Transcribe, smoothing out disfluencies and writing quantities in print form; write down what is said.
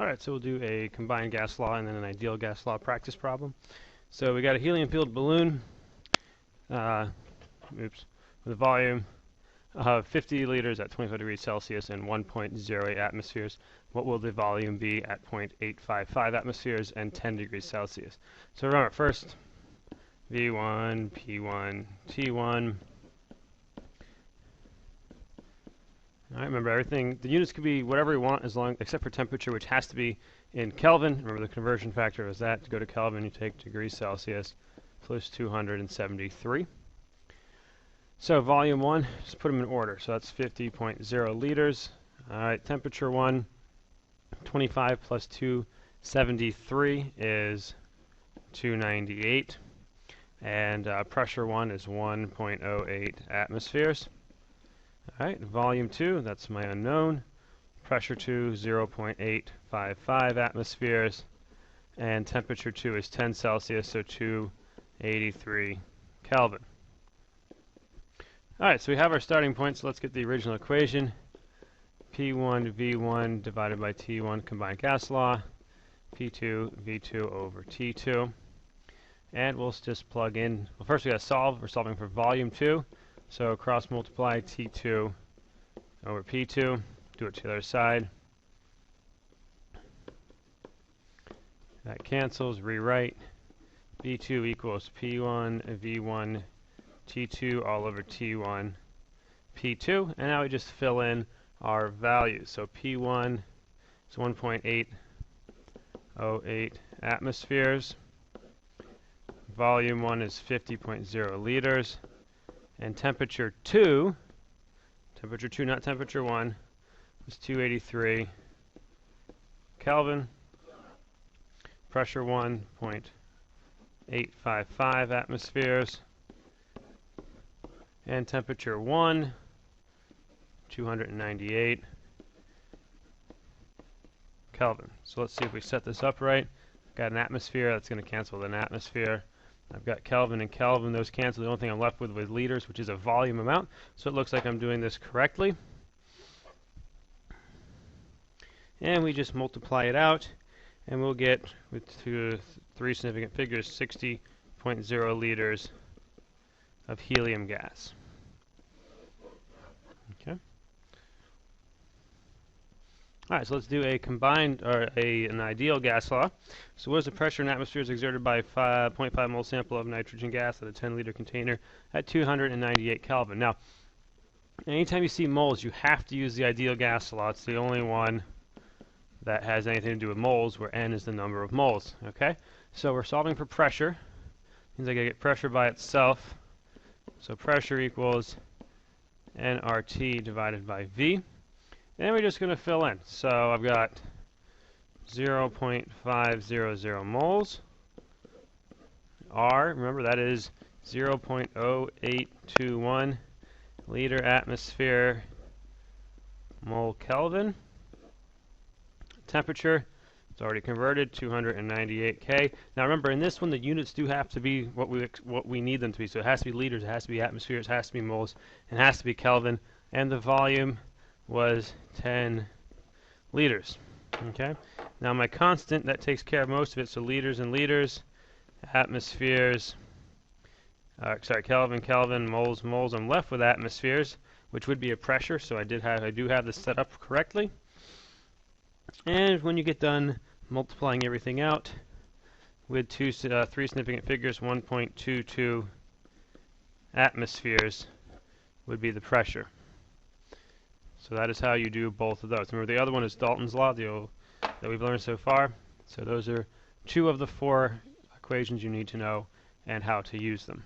Alright, so we'll do a combined gas law and then an ideal gas law practice problem. So we got a helium-filled balloon with a volume of 50 liters at 25 degrees Celsius and 1.08 atmospheres. What will the volume be at 0.855 atmospheres and 10 degrees Celsius? So remember, first V1, P1, T1. Alright, remember everything, the units could be whatever you want as long, except for temperature, which has to be in Kelvin. Remember the conversion factor is that. To go to Kelvin, you take degrees Celsius plus 273. So volume 1, just put them in order. So that's 50.0 liters. Alright, temperature 1, 25 plus 273 is 298. And pressure 1 is 1.08 atmospheres. Alright, volume 2, that's my unknown. Pressure 2, 0.855 atmospheres. And temperature 2 is 10 Celsius, so 283 Kelvin. Alright, so we have our starting point, so let's get the original equation. P1 V1 divided by T1 combined gas law. P2 V2 over T2. And we'll just plug in, well first we got to solve, we're solving for volume 2. So cross multiply T2 over P2, do it to the other side. That cancels, rewrite. V2 equals P1 V1 T2 all over T1 P2. And now we just fill in our values. So P1 is 1.808 atmospheres. Volume 1 is 50.0 liters. And temperature 2, not temperature 1, is 283 Kelvin. Pressure 1.855 atmospheres. And temperature 1, 298 Kelvin. So let's see if we set this up right. Got an atmosphere, that's going to cancel with an atmosphere. I've got Kelvin and Kelvin, those cancel. The only thing I'm left with liters, which is a volume amount. So it looks like I'm doing this correctly. And we just multiply it out, and we'll get, with three significant figures, 60.0 liters of helium gas. Okay. Alright, so let's do a combined, or an ideal gas law. So what is the pressure in atmospheres exerted by 0.5 mole sample of nitrogen gas at a 10-liter container at 298 Kelvin? Now, anytime you see moles, you have to use the ideal gas law. It's the only one that has anything to do with moles, where N is the number of moles. Okay? So we're solving for pressure. Means I gotta get pressure by itself. So pressure equals nRT divided by V. And we're just going to fill in. So I've got 0.500 moles. R, remember that is 0.0821 liter atmosphere mole Kelvin. Temperature, it's already converted, 298 K. Now remember, in this one the units do have to be what we need them to be. So it has to be liters, it has to be atmospheres, it has to be moles, it has to be Kelvin, and the volume was 10 liters. Okay. Now my constant, that takes care of most of it. So liters and liters, atmospheres. Kelvin, Kelvin, moles, moles. I'm left with atmospheres, which would be a pressure. So I do have this set up correctly. And when you get done multiplying everything out with three significant figures, 1.22 atmospheres would be the pressure. So that is how you do both of those. Remember, the other one is Dalton's law that we've learned so far. So those are two of the four equations you need to know and how to use them.